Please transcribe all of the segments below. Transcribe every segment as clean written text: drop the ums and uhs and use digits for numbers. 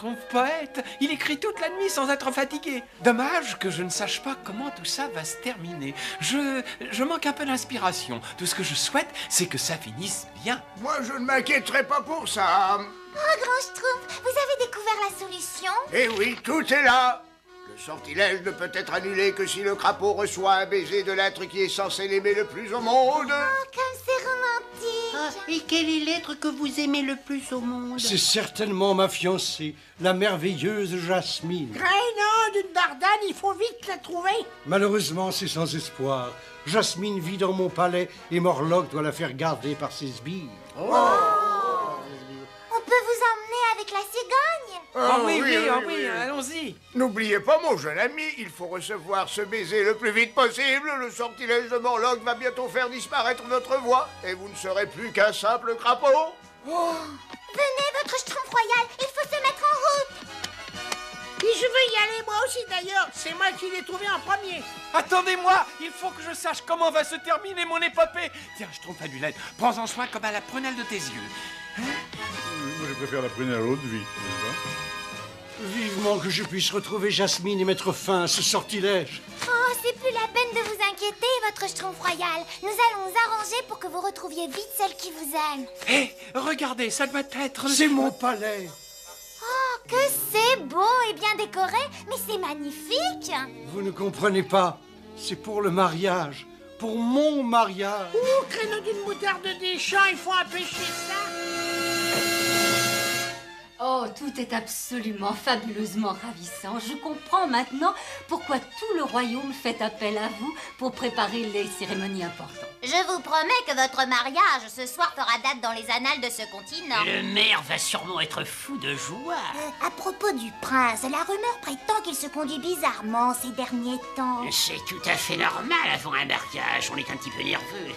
Schtroumpf poète. Il écrit toute la nuit sans être fatigué. Dommage que je ne sache pas comment tout ça va se terminer. Je manque un peu d'inspiration. Tout ce que je souhaite, c'est que ça finisse bien. Moi, je ne m'inquiéterai pas pour ça. Oh, Grand Schtroumpf, vous avez découvert la solution? Eh oui, tout est là. Le sortilège ne peut être annulé que si le crapaud reçoit un baiser de l'être qui est censé l'aimer le plus au monde. Oh, comme c'est romantique! Ah, et quel est l'être que vous aimez le plus au monde? C'est certainement ma fiancée, la merveilleuse Jasmine. Grainant d'une dardane, il faut vite la trouver. Malheureusement, c'est sans espoir. Jasmine vit dans mon palais et Morlock doit la faire garder par ses sbires. On peut vous emmener avec la cigogne? Oui, allons-y. N'oubliez pas, mon jeune ami, il faut recevoir ce baiser le plus vite possible. Le sortilège de Morlock va bientôt faire disparaître votre voix et vous ne serez plus qu'un simple crapaud. Venez, votre Schtroumpf royal, il faut se mettre en route! Et je veux y aller moi aussi d'ailleurs. C'est moi qui l'ai trouvé en premier. Attendez-moi, il faut que je sache comment va se terminer mon épopée. Tiens, Schtroumpf à lunettes, prends-en soin comme à la prunelle de tes yeux. Moi, je préfère la prunelle à l'eau de vie, n'est-ce pas? Vivement que je puisse retrouver Jasmine et mettre fin à ce sortilège. Oh, c'est plus la peine de vous inquiéter, votre Schtroumpf royal. Nous allons nous arranger pour que vous retrouviez vite celle qui vous aime. Hé, regardez, ça doit être... C'est mon palais. Oh, que c'est beau et bien décoré, mais c'est magnifique! Vous ne comprenez pas. C'est pour le mariage. Pour mon mariage. Ouh, créneau d'une moutarde des champs, il faut empêcher ça. Oh, tout est absolument fabuleusement ravissant. Je comprends maintenant pourquoi tout le royaume fait appel à vous pour préparer les cérémonies importantes. Je vous promets que votre mariage ce soir fera date dans les annales de ce continent. Le maire va sûrement être fou de joie. À propos du prince, la rumeur prétend qu'il se conduit bizarrement ces derniers temps. C'est tout à fait normal avant un mariage, on est un petit peu nerveux.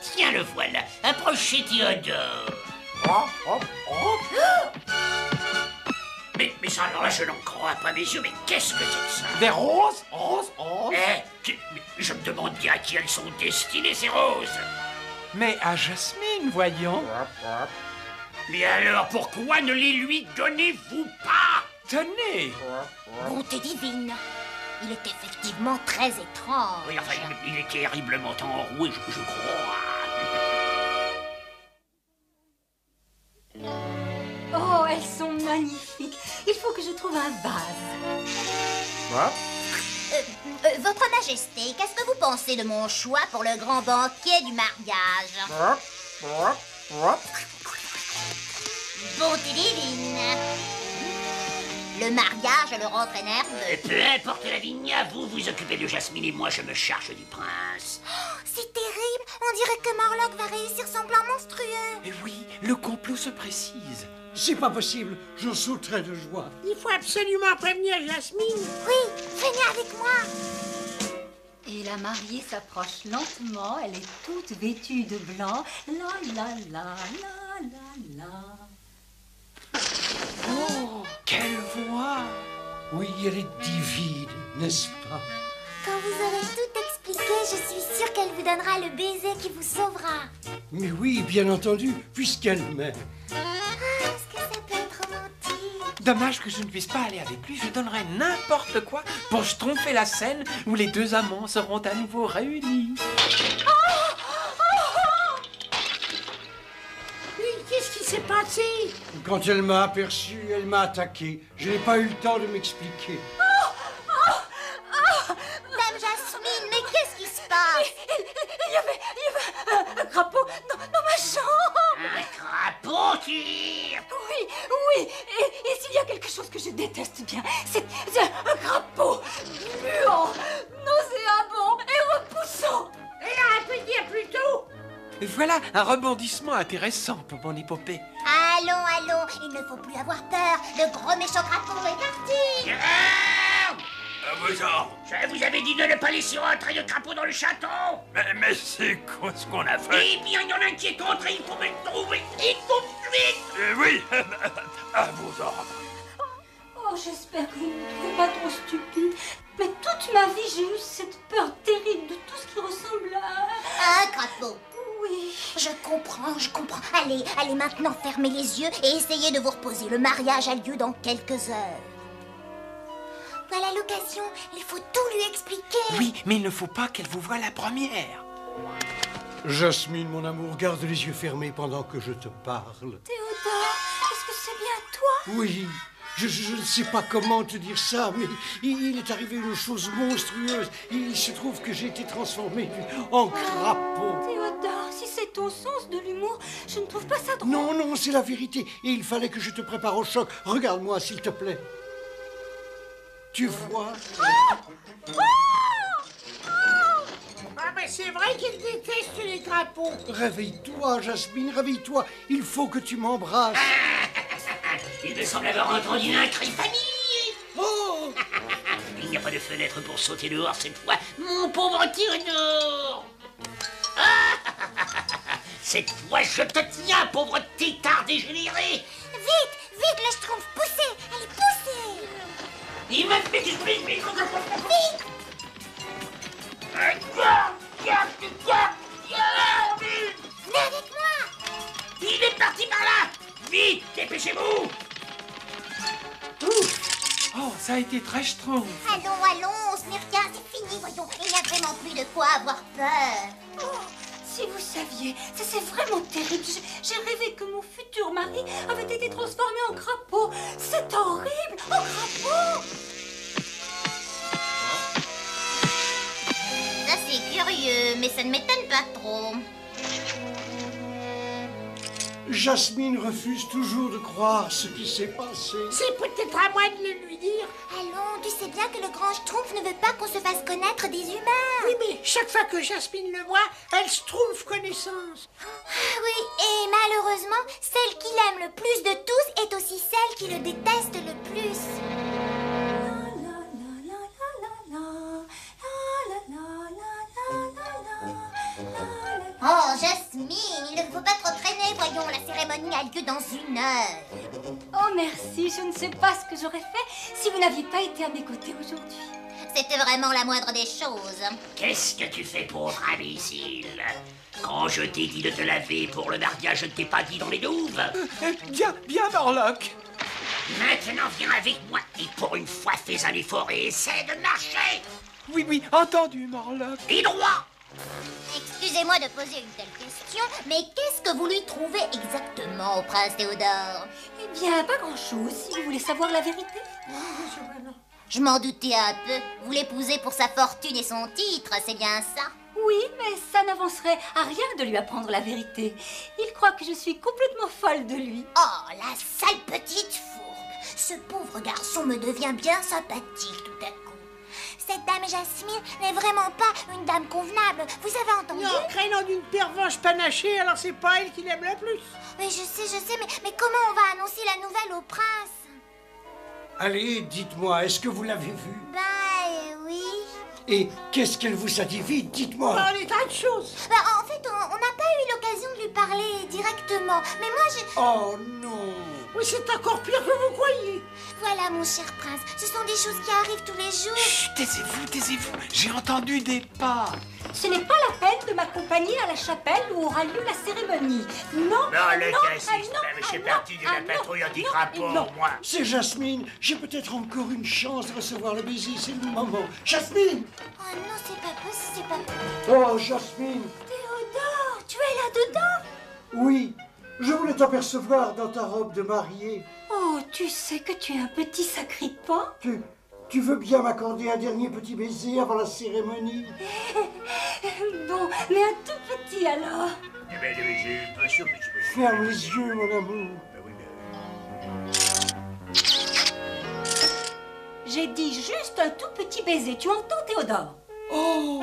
Tiens, le voilà. Approchez, Théodore. Mais ça, alors là, je n'en crois pas mes yeux, mais qu'est-ce que c'est que ça? Des roses? Je me demande bien à qui elles sont destinées, ces roses. Mais à Jasmine, voyons. Mais alors, pourquoi ne les lui donnez-vous pas? Tenez. Bonté divine. Il est effectivement très étrange. Oui, enfin, il est terriblement enroué, je crois. Oh, elles sont magnifiques. Il faut que je trouve un vase. Votre Majesté, qu'est-ce que vous pensez de mon choix pour le grand banquet du mariage? Bonté divine. Le mariage le rend très nerveux. Peu importe la vigne, vous vous occupez de Jasmine et moi je me charge du prince. Oh, c'est terrible. On dirait que Morlock va réussir son plan monstrueux. Et oui, le complot se précise. C'est pas possible. J'en sauterai de joie. Il faut absolument prévenir Jasmine. Oui, venez avec moi. Et la mariée s'approche lentement. Elle est toute vêtue de blanc. La la la la la la. Oh, quelle voix! Oui, elle est divine, n'est-ce pas? Quand vous aurez tout expliqué, je suis sûre qu'elle vous donnera le baiser qui vous sauvera. Mais oui, bien entendu, puisqu'elle m'aime. Est-ce que ça peut être romantique? Dommage que je ne puisse pas aller avec lui. Je donnerais n'importe quoi pour tromper la scène où les deux amants seront à nouveau réunis. Qu'est-ce qui s'est passé? Quand elle m'a aperçu, elle m'a attaqué. Je n'ai pas eu le temps de m'expliquer. Dame Jasmine, mais qu'est-ce qui se passe? Il y avait un crapaud dans ma chambre. Un crapaud, tire. Oui. Et s'il y a quelque chose que je déteste bien, c'est un crapaud muant, nauséabond et repoussant. Elle aurait pu dire plus tôt. Et voilà un rebondissement intéressant pour mon épopée. Allons, il ne faut plus avoir peur. Le gros méchant crapaud est parti. À vos ordres. Je vous avais dit de ne pas laisser rentrer de crapaud dans le château. Mais c'est quoi ce qu'on a fait? Eh bien, il y en a un qui est entré, il faut me le trouver. Et tout de suite. Oui, à vos ordres. Oh, j'espère que vous ne me trouvez pas trop stupide. Mais toute ma vie, j'ai eu cette peur terrible de tout ce qui ressemble à... Un crapaud. Oui, Oui. Je comprends. Allez, allez maintenant, fermez les yeux et essayez de vous reposer. Le mariage a lieu dans quelques heures. Voilà l'occasion, il faut tout lui expliquer. Oui, mais il ne faut pas qu'elle vous voie la première. Jasmine, mon amour, garde les yeux fermés pendant que je te parle. Théodore, est-ce que c'est bien toi? Oui, je ne sais pas comment te dire ça, mais il est arrivé une chose monstrueuse. Il se trouve que j'ai été transformé en crapaud. Théodore, si c'est ton sens de l'humour, je ne trouve pas ça drôle. Non, c'est la vérité. Et il fallait que je te prépare au choc. Regarde-moi, s'il te plaît. Tu vois? Ah ben c'est vrai qu'il déteste les crapauds. Réveille-toi, Jasmine, réveille-toi. Il faut que tu m'embrasses. Il me semble avoir entendu un cri de famille. Oh! Il n'y a pas de fenêtre pour sauter dehors cette fois, mon pauvre Théodore. Cette fois, je te tiens, pauvre tétard dégénéré. Vite, le schtroumpf, poussez. Allez, poussez. Il m'a fait du vite. Vite. Venez avec moi. Il est parti par là. Vite, dépêchez-vous. Oh, ça a été très schtroumpf. Allons, ce n'est rien, c'est fini, voyons. Il n'y a vraiment plus de quoi avoir peur. Oh, si vous saviez, ça c'est vraiment terrible. J'ai rêvé que mon futur mari avait été transformé en crapaud. C'est horrible, en crapaud. Ça c'est curieux, mais ça ne m'étonne pas trop. Jasmine refuse toujours de croire ce qui s'est passé. C'est peut-être à moi de le lui dire. Allons, tu sais bien que le grand schtroumpf ne veut pas qu'on se fasse connaître des humains. Oui, mais chaque fois que Jasmine le voit, elle se trouve connaissance. Ah oui, et malheureusement, celle qu'il aime le plus de tous est aussi celle qui le déteste le plus. Oh, Jasmine, il ne faut pas trop traîner, voyons, la cérémonie a lieu dans 1 heure. Oh merci, je ne sais pas ce que j'aurais fait si vous n'aviez pas été à mes côtés aujourd'hui. C'était vraiment la moindre des choses. Qu'est-ce que tu fais, pauvre imbécile? Quand je t'ai dit de te laver pour le mariage, je ne t'ai pas dit dans les douves. Bien, Morlock. Maintenant, viens avec moi et pour une fois, fais un effort et essaie de marcher. Oui, entendu, Morlock. Et droit. Excusez-moi de poser une telle question, mais qu'est-ce que vous lui trouvez exactement au prince Théodore? Eh bien, pas grand-chose, si vous voulez savoir la vérité. Je m'en doutais un peu. Vous l'épousez pour sa fortune et son titre, c'est bien ça? Oui, mais ça n'avancerait à rien de lui apprendre la vérité. Il croit que je suis complètement folle de lui. Oh, la sale petite fourbe! Ce pauvre garçon me devient bien sympathique tout à coup. Cette dame Jasmine n'est vraiment pas une dame convenable, vous avez entendu? Non, craignant d'une pervenche panachée, alors c'est pas elle qui l'aime le plus. Mais je sais, mais comment on va annoncer la nouvelle au prince? Allez, dites-moi, est-ce que vous l'avez vue? Oui. Et qu'est-ce qu'elle vous a dit? Vite, dites-moi. Dans les tas de choses. En fait, on n'a pas eu l'occasion de lui parler directement, mais moi je... Oh non! Oui, c'est encore pire que vous croyez. Voilà, mon cher prince, ce sont des choses qui arrivent tous les jours. Chut, taisez-vous. J'ai entendu des pas. Ce n'est pas la peine de m'accompagner à la chapelle où aura lieu la cérémonie. Non, Non, le non, système, je fais partie de la patrouille anti-crapaud, non. moi. C'est Jasmine. J'ai peut-être encore une chance de recevoir le baiser. C'est le moment. Jasmine! Oh non, c'est pas possible, c'est pas possible. Oh, Jasmine! Théodore, tu es là-dedans? Oui, je voulais t'apercevoir dans ta robe de mariée. Oh, tu sais que tu es un petit sacripant. Tu veux bien m'accorder un dernier petit baiser avant la cérémonie? Bon, mais un tout petit alors. Eh ben, j'ai pas sûr que je peux. Ferme les yeux, mon amour. J'ai dit juste un tout petit baiser, tu entends Théodore? Oh,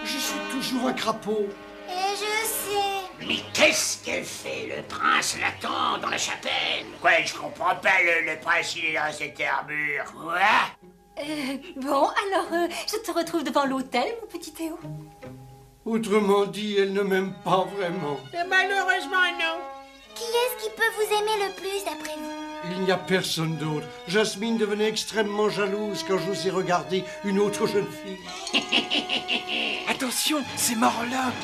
je suis toujours un crapaud. Et je sais. Mais qu'est-ce qu'elle fait? Le prince l'attend dans la chapelle. Quoi, je comprends pas, le prince, il est dans cette armure. Quoi? Bon, alors, je te retrouve devant l'hôtel, mon petit Théo. Autrement dit, elle ne m'aime pas vraiment. Mais malheureusement, non. Qui est-ce qui peut vous aimer le plus, d'après vous? Il n'y a personne d'autre. Jasmine devenait extrêmement jalouse quand j'osais regarder une autre jeune fille. Attention, c'est Morlock.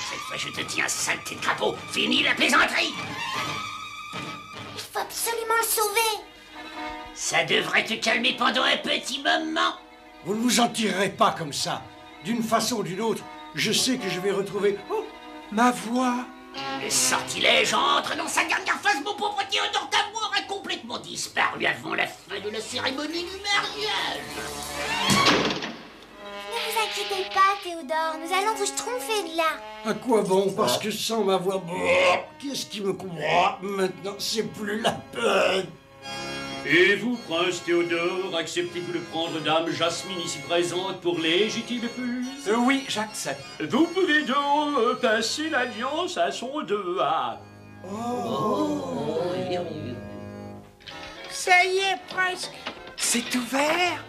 Cette fois, je te tiens, saleté de crapaud. Fini la plaisanterie. Il faut absolument le sauver. Ça devrait te calmer pendant un petit moment. Vous ne vous en tirerez pas comme ça. D'une façon ou d'une autre, je sais que je vais retrouver... Oh, Ma voix. Le sortilège entre dans sa dernière phase. Mon pauvre Théodore, ta voix aura complètement disparu avant la fin de la cérémonie du mariage. Ne vous inquiétez pas, Théodore. Nous allons vous schtroumpfer de là. à quoi bon? Parce que sans ma voix... Qu'est-ce qui me comprend? Maintenant, c'est plus la peine. Et vous, prince Théodore, acceptez-vous de prendre dame Jasmine ici présente pour légitime épouse? Oui, j'accepte. Vous pouvez donc passer l'alliance à son dehors. Ça y est, presque. C'est ouvert.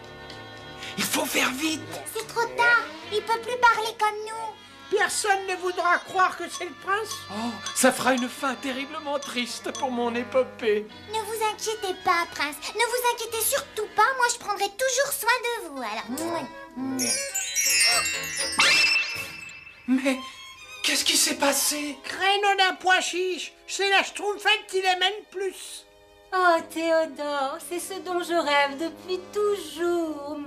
Il faut faire vite. C'est trop tard. Il peut plus parler comme nous. Personne ne voudra croire que c'est le prince. Oh, ça fera une fin terriblement triste pour mon épopée. Ne vous inquiétez pas, prince. Ne vous inquiétez surtout pas. Moi, je prendrai toujours soin de vous. Alors... Mais qu'est-ce qui s'est passé? Créneau d'un pois chiche. C'est la schtroumpfette qui les mène plus. Oh, Théodore, c'est ce dont je rêve depuis toujours.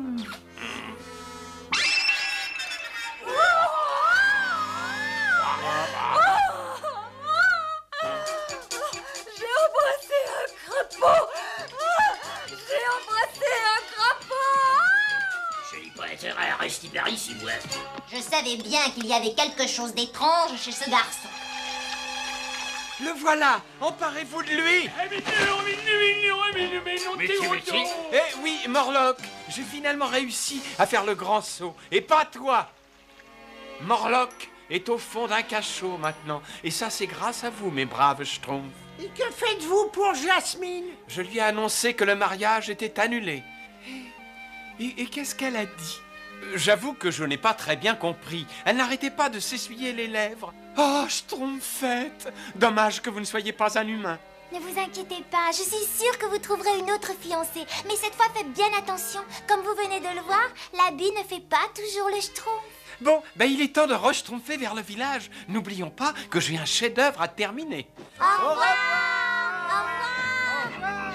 J'ai embrassé un crapaud. J'ai embrassé un crapaud. Je n'ai pas intérêt à rester par ici, moi. Je savais bien qu'il y avait quelque chose d'étrange chez ce garçon. Le voilà. Emparez-vous de lui. Mais tu me suis. Eh oui, Morlock, j'ai finalement réussi à faire le grand saut. Et pas toi. Morlock est au fond d'un cachot maintenant. Et ça, c'est grâce à vous, mes braves schtroumpfs. Et que faites-vous pour Jasmine? Je lui ai annoncé que le mariage était annulé. Et qu'est-ce qu'elle a dit? J'avoue que je n'ai pas très bien compris. Elle n'arrêtait pas de s'essuyer les lèvres. Oh, schtroumpfette! Dommage que vous ne soyez pas un humain. Ne vous inquiétez pas, je suis sûre que vous trouverez une autre fiancée. Mais cette fois, faites bien attention. Comme vous venez de le voir, l'habit ne fait pas toujours le schtroumpf. Bon, ben il est temps de re-schtroumpfer vers le village. N'oublions pas que j'ai un chef-d'œuvre à terminer. Au revoir! Au revoir!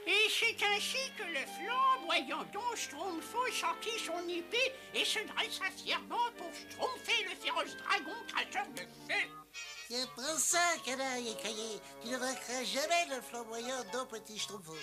Et c'est ainsi que le flamboyant Don Schtroumpfou sortit son épée et se dressa fièrement pour schtroumpfer le féroce dragon cracheur de feu. C'est pour ça, canaille écaillé, tu ne vaincras jamais le flamboyant Don Petit Schtroumpfou.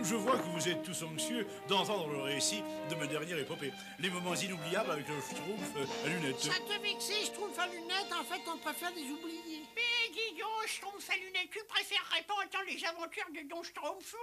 Je vois que vous êtes tous anxieux d'entendre le récit de ma dernière épopée. Les moments inoubliables avec le Schtroumpf à lunettes. Ça te vexe, Schtroumpf à lunettes, en fait on préfère les oublier. Mais dis donc, Schtroumpf à lunettes, tu préférerais pas entendre les aventures de Don Schtroumpfou?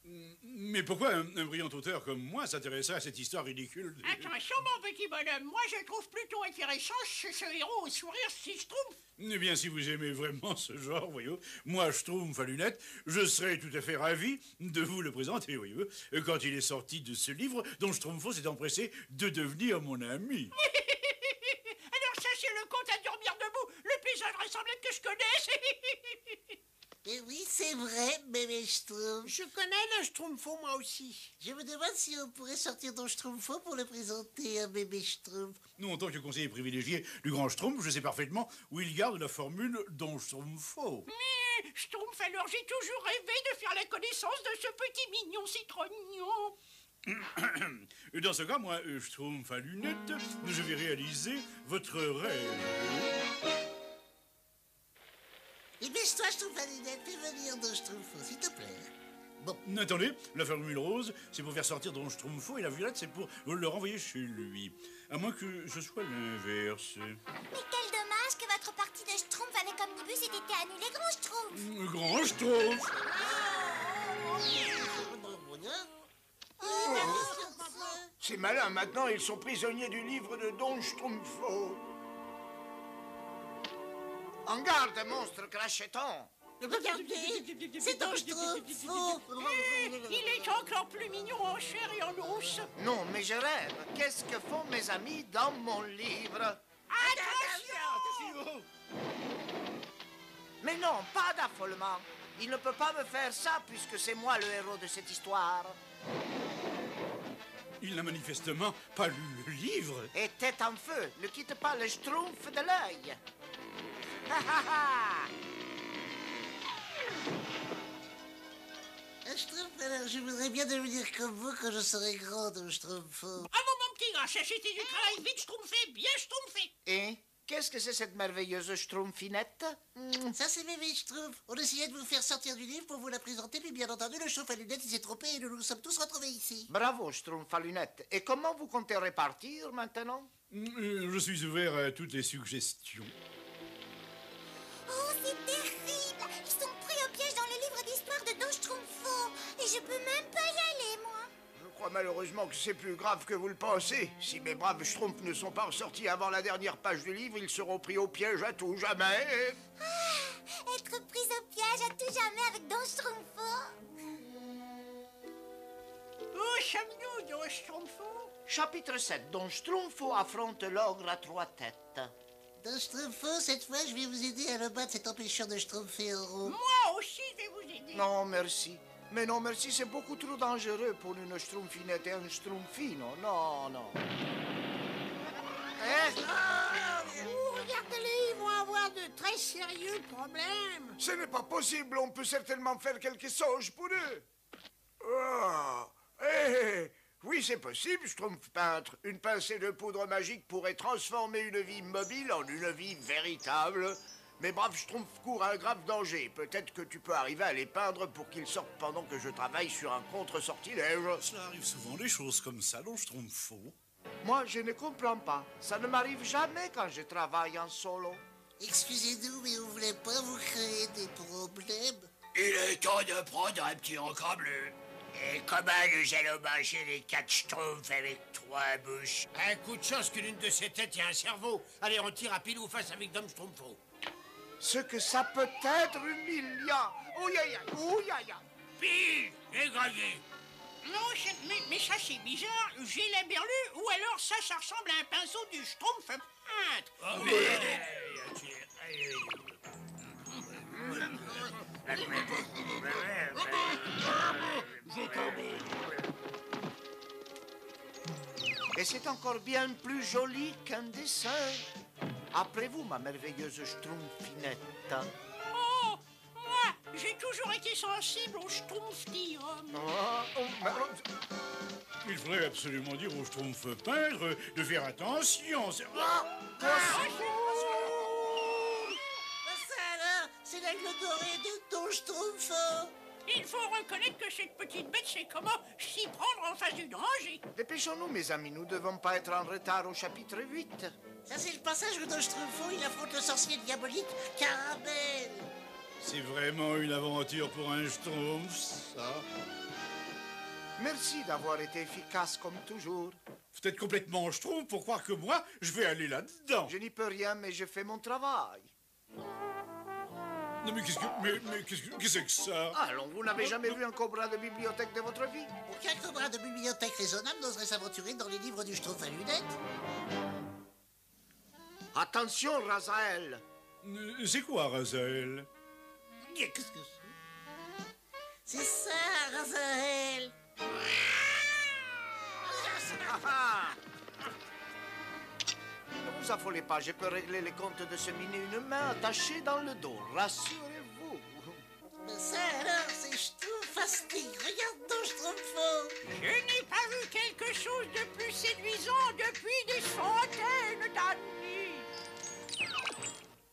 Mais pourquoi un brillant auteur comme moi s'intéresserait à cette histoire ridicule Attention, mon petit bonhomme, moi je trouve plutôt intéressant ce héros au sourire si Schtroumpf. Eh bien, si vous aimez vraiment ce genre, voyez-vous, moi, Schtroumpf à lunettes, je serais tout à fait ravi de vous le présenter, voyez-vous, quand il est sorti de ce livre dont Schtroumpfo s'est empressé de devenir mon ami. Alors ça, c'est le conte à dormir debout, le paysage vraisemblable que je connaisse. Et oui, c'est vrai, bébé Schtroumpf. Je connais le Schtroumpfo, moi aussi. Je me demande si on pourrait sortir Don Schtroumpfo pour le présenter à bébé Schtroumpf. Nous, en tant que conseiller privilégié du grand Schtroumpf, je sais parfaitement où il garde la formule Don Schtroumpfo. Mais Schtroumpf, alors j'ai toujours rêvé de faire la connaissance de ce petit mignon citrognon. Dans ce cas, moi, Schtroumpf à lunettes, je vais réaliser votre rêve. Et baisse-toi, Schtroumpf à lunettes, fais venir Don Schtroumpfo, s'il te plaît. Bon. Attendez, la formule rose, c'est pour faire sortir Don Schtroumpfo et la violette, c'est pour le renvoyer chez lui. À moins que je sois l'inverse. Mais quel dommage que votre partie de Schtroumpf avec Omnibus ait été annulée, grand Schtroumpf. Grand Schtroumpf. C'est malin, maintenant ils sont prisonniers du livre de Don Schtroumpfo. En garde, monstre cracheton. Regardez, c'est Don Schtroumpfo. Il est encore plus mignon en chair et en os. Non, mais je rêve. Qu'est-ce que font mes amis dans mon livre? Attention! Mais non, pas d'affolement. Il ne peut pas me faire ça puisque c'est moi le héros de cette histoire. Il n'a manifestement pas lu le livre. Et tête en feu, ne quitte pas le Schtroumpf de l'œil. Ha ha ha! Schtroumpf, alors je voudrais bien devenir comme vous quand je serai grand, Don Schtroumpfo. Ah bon, mon petit gars, ça c'était du travail vite schtroumpfé, bien schtroumpfé. Et qu'est-ce que c'est cette merveilleuse Schtroumpfinette? Ça, c'est bébé Schtroumpf. On essayait de vous faire sortir du livre pour vous la présenter, puis bien entendu, le Schtroumpf à lunettes, il s'est trompé et nous nous sommes tous retrouvés ici. Bravo, Schtroumpf à lunettes. Et comment vous comptez répartir maintenant? Je suis ouvert à toutes les suggestions. Oh, c'est terrible. Ils sont pris au piège dans le livre d'histoire de Don Schtroumpfo. Et je peux même pas y aller, moi. Je crois malheureusement que c'est plus grave que vous le pensez. Si mes braves Schtroumpfs ne sont pas ressortis avant la dernière page du livre, ils seront pris au piège à tout jamais. Ah, être prise au piège à tout jamais avec Don Schtroumpfo. Où sommes-nous, Don Schtroumpfo? Chapitre 7. Don Schtroumpfo affronte l'ogre à 3 têtes. Don Schtroumpfo, cette fois, je vais vous aider à le battre, cet empêcheur de Schtroumpfer en rond. Moi aussi, je vais vous aider. Non, merci. Mais non, merci, c'est beaucoup trop dangereux pour une Schtroumpfinette et un Schtroumpfino. Non, non. Regardez-les, ils vont avoir de très sérieux problèmes. Ce n'est pas possible, on peut certainement faire quelque chose pour eux. Oh. Oui, c'est possible, Schtroumpf peintre. Une pincée de poudre magique pourrait transformer une vie mobile en une vie véritable. Mais brave Schtroumpf court un grave danger. Peut-être que tu peux arriver à les peindre pour qu'ils sortent pendant que je travaille sur un contre-sortilège. Cela arrive souvent, des choses comme ça, Don Schtroumpfo. Moi, je ne comprends pas. Ça ne m'arrive jamais quand je travaille en solo. Excusez-nous, mais on voulait pas vous créer des problèmes. Il est temps de prendre un petit encablé. Et comment nous allons manger les 4 Schtroumpfs avec 3 bouches? Un coup de chance que l'une de ces têtes ait un cerveau. Allez, on tire à pile ou face avec Don Schtroumpfo. Ce que ça peut être humiliant. Ouïe, aïe, aïe, ouïe, aïe, aïe. Pile, égayé. Non, mais ça c'est bizarre. J'ai la berlue ou alors ça ressemble à un pinceau du Schtroumpf peintre. Et c'est encore bien plus joli qu'un dessin. Après vous, ma merveilleuse Schtroumpfinette. Oh, moi, j'ai toujours été sensible au Schtroumpfdium. Il faudrait absolument dire au Schtroumpf peintre de faire attention. Ça alors, c'est l'aigle doré de Don Schtroumpfo. Il faut reconnaître que cette petite bête sait comment s'y prendre en face du danger. Dépêchons-nous, mes amis, nous ne devons pas être en retard au chapitre 8. Ça, c'est le passage où Don Schtroumpfo, il affronte le sorcier diabolique Caramel. C'est vraiment une aventure pour un Schtroumpf, ça. Merci d'avoir été efficace comme toujours. Vous êtes complètement schtroumpf pour croire que moi, je vais aller là-dedans. Je n'y peux rien, mais je fais mon travail. Non, mais qu'est-ce que c'est que ça? Allons, vous n'avez jamais vu un cobra de bibliothèque de votre vie? Aucun cobra de bibliothèque raisonnable n'oserait s'aventurer dans les livres du Schtroumpf à lunettes. Attention, Razael. C'est quoi, Razael? Qu'est-ce que c'est? C'est ça, Razael. Ne vous affolez pas, je peux régler les comptes de ce mini une main attachée dans le dos. Rassurez-vous. Mais ça alors, c'est Schtroumpfastique. Regarde ton Schtroumpfo. Je n'ai pas vu quelque chose de plus séduisant depuis des centaines d'années.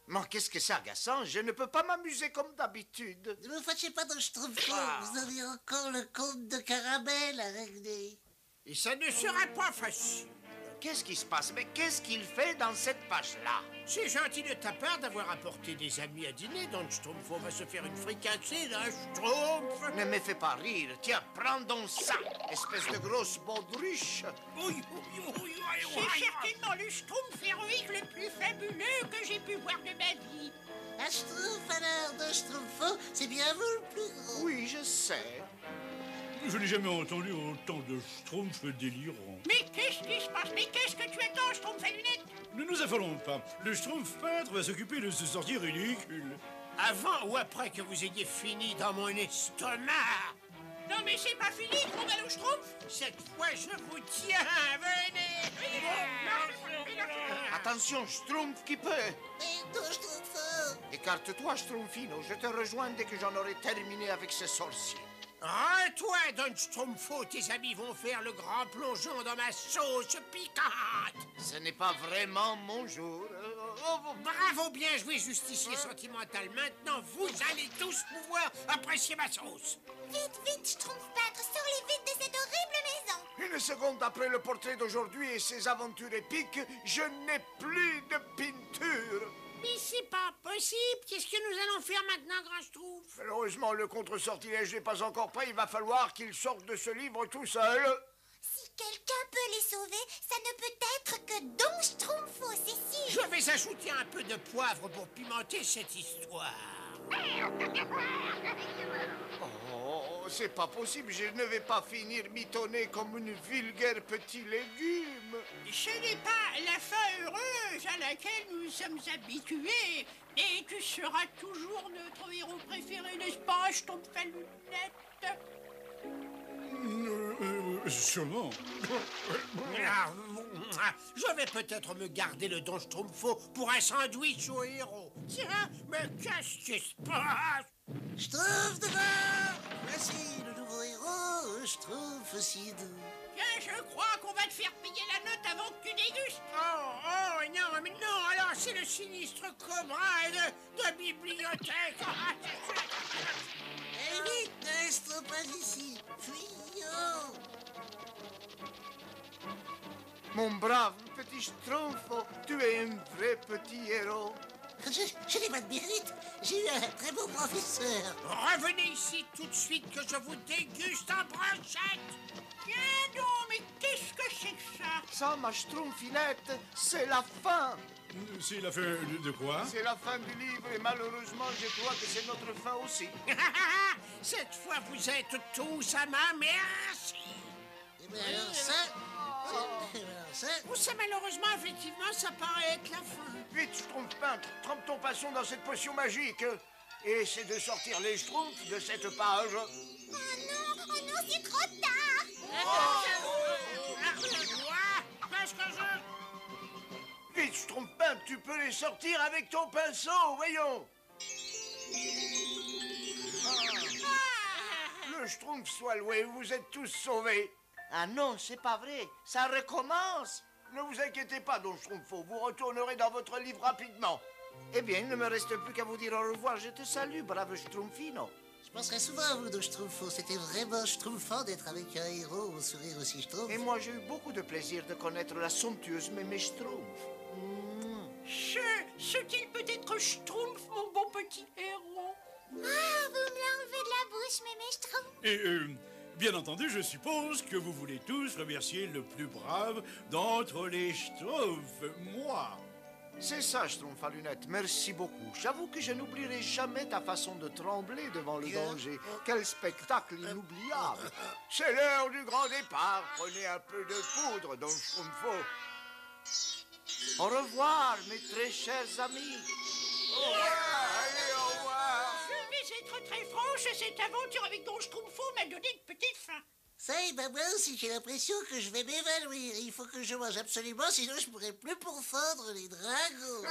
Mais qu'est-ce que c'est agaçant? Je ne peux pas m'amuser comme d'habitude. Ne me fâchez pas dans Schtroumpfo. Ah. Vous avez encore le compte de caramel à régler. Et ça ne sera pas facile. Qu'est-ce qui se passe? Mais qu'est-ce qu'il fait dans cette page-là? C'est gentil de ta part d'avoir apporté des amis à dîner, donc Schtroumpf va se faire une fricassée d'un Schtroumpf. Ne me fais pas rire. Tiens, prends donc ça, espèce de grosse baudruche. C'est certainement le Schtroumpf héroïque le plus fabuleux que j'ai pu voir de ma vie. Un Schtroumpf alors de Schtroumpfo, c'est bien vous le plus gros. Oui, je sais. Je n'ai jamais entendu autant de schtroumpfs délirants. Mais qu'est-ce qui se passe? Mais qu'est-ce que tu attends, Schtroumpf à lunettes? Ne nous affolons pas. Le schtroumpf peintre va s'occuper de ce sortie ridicule. Avant ou après que vous ayez fini dans mon estomac? Non mais c'est pas fini, gros ballon Schtroumpf. Cette fois, je vous tiens. Venez. Attention, Schtroumpf qui peut. Mais ton Schtroumpfo. Écarte-toi, Schtroumpfino. Je te rejoins dès que j'en aurai terminé avec ce sorcier. Rends-toi, Don Schtroumpfo. Tes amis vont faire le grand plongeon dans ma sauce piquante. Ce n'est pas vraiment mon jour. Bravo, bien joué, justicier sentimental. Maintenant, vous allez tous pouvoir apprécier ma sauce. Vite, vite, Schtroumpf peintre, sors-les vite de cette horrible maison. Une seconde après le portrait d'aujourd'hui et ses aventures épiques, je n'ai plus de peinture. Mais c'est pas possible. Qu'est-ce que nous allons faire maintenant, grand Schtroumpf? Malheureusement, le contre-sortilège n'est pas encore prêt. Il va falloir qu'il sorte de ce livre tout seul. Si quelqu'un peut les sauver, ça ne peut être que Don Schtroumpfo, c'est sûr. Je vais ajouter un peu de poivre pour pimenter cette histoire. Oh, c'est pas possible. Je ne vais pas finir mitonné comme une vulgaire petit légume. Ce n'est pas la fin heureuse à laquelle nous sommes habitués. Et tu seras toujours notre héros préféré, n'est-ce pas, Schtroumpf à lunettes? Sûrement. Je vais peut-être me garder le Don Schtroumpfo pour un sandwich au héros. Tiens, mais qu'est-ce qui se passe? Schtroumpf devant. Voici le nouveau héros, Schtroumpf si doux. Tiens, je crois qu'on va te faire payer la note avant que tu dégustes. Oh, non, mais non, alors c'est le sinistre cobra de bibliothèque. Allez vite, ne restons pas ici. Fuyons. Mon brave petit Schtroumpfo, tu es un vrai petit héros. Je n'ai pas de mérite. J'ai eu un très beau professeur. Revenez ici tout de suite que je vous déguste en brochette. Tiens donc, mais qu'est-ce que c'est que ça? Ça, ma Schtroumpfinette, c'est la fin. C'est la fin de quoi? C'est la fin du livre et malheureusement, je crois que c'est notre fin aussi. Cette fois, vous êtes tous à ma merci. Et bien alors ça... Ça, malheureusement, effectivement, ça paraît être la fin. Vite, Schtroumpf peintre, trempe ton poisson dans cette potion magique et essaie de sortir les Schtroumpfs de cette page. Oh non, c'est trop tard. Parce que je... Vite, Schtroumpf peintre, tu peux les sortir avec ton pinceau, voyons. Le Schtroumpf soit loué, vous êtes tous sauvés. Ah non, c'est pas vrai, ça recommence. Ne vous inquiétez pas, Don Schtroumpfo, vous retournerez dans votre livre rapidement. Eh bien, il ne me reste plus qu'à vous dire au revoir. Je te salue, brave Schtroumpfino. Je penserai souvent à vous, de Schtroumpfo. C'était vraiment schtroumpfant d'être avec un héros au sourire aussi schtroumpf. Et moi, j'ai eu beaucoup de plaisir de connaître la somptueuse Mémé Schtroumpf. Ce qu'il peut être Schtroumpf, mon bon petit héros. Ah, vous me l'enlevez de la bouche, Mémé Schtroumpf. Et bien entendu, je suppose que vous voulez tous remercier le plus brave d'entre les Schtroumpfs, moi. C'est ça, Schtroumpf à lunettes. Merci beaucoup. J'avoue que je n'oublierai jamais ta façon de trembler devant le danger. Quel spectacle inoubliable. C'est l'heure du grand départ. Prenez un peu de poudre, donc Schtroumpfo. Au revoir, mes très chers amis. Au revoir, allez, au revoir. Je vais être très franche, cette aventure avec Don Schtroumpfo m'a donné une petite faim. Ça y est, bah moi aussi j'ai l'impression que je vais m'évanouir. Il faut que je mange absolument, sinon je pourrai plus pourfendre les dragons.